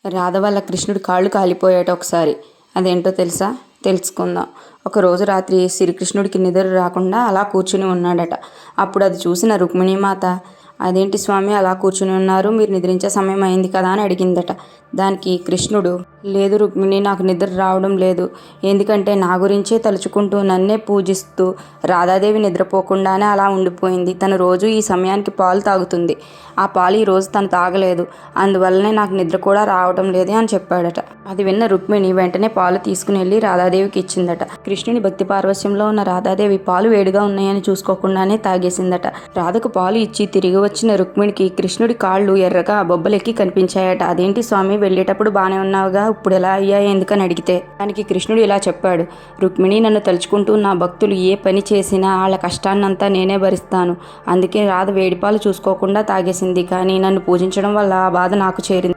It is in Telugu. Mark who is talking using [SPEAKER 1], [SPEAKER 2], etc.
[SPEAKER 1] రాధ వల్ల కృష్ణుడి కాళ్ళు కాలిపోయాట ఒకసారి. అదేంటో తెలుసా? తెలుసుకుందాం. ఒకరోజు రాత్రి శ్రీకృష్ణుడికి నిద్ర రాకుండా అలా కూర్చుని ఉన్నాడట. అప్పుడు అది చూసిన రుక్మిణీమాత, అదేంటి స్వామి అలా కూర్చుని ఉన్నారు, మీరు నిద్రించే సమయం అయింది కదా అని అడిగిందట. దానికి కృష్ణుడు, లేదు రుక్మిణి, నాకు నిద్ర రావడం లేదు. ఎందుకంటే నా గురించే తలుచుకుంటూ నన్నే పూజిస్తూ రాధాదేవి నిద్రపోకుండానే అలా ఉండిపోయింది. తను రోజు ఈ సమయానికి పాలు తాగుతుంది. ఆ పాలు ఈరోజు తను తాగలేదు. అందువల్లనే నాకు నిద్ర కూడా రావడం లేదే అని చెప్పాడట. అది విన్న రుక్మిణి వెంటనే పాలు తీసుకుని వెళ్ళి రాధాదేవికి ఇచ్చిందట. కృష్ణుని భక్తి పార్వశ్యంలో ఉన్న రాధాదేవి పాలు వేడిగా ఉన్నాయని చూసుకోకుండానే తాగేసిందట. రాధకు పాలు ఇచ్చి తిరిగి వచ్చిన రుక్మిణికి కృష్ణుడి కాళ్ళు ఎర్రగా బొబ్బలెక్కి కనిపించాయట. అదేంటి స్వామి, వెళ్ళేటప్పుడు బాగానే ఉన్నావుగా, ఇప్పుడు ఎలా అయ్యాయి ఎందుకని అడిగితే దానికి కృష్ణుడు ఇలా చెప్పాడు. రుక్మిణి, నన్ను తలుచుకుంటూ నా భక్తులు ఏ పని చేసినా వాళ్ళ కష్టాన్నంతా నేనే భరిస్తాను. అందుకే రాధ వేడిపాలు చూసుకోకుండా తాగేసింది. కానీ నన్ను పూజించడం వల్ల ఆ బాధ నాకు చేరింది.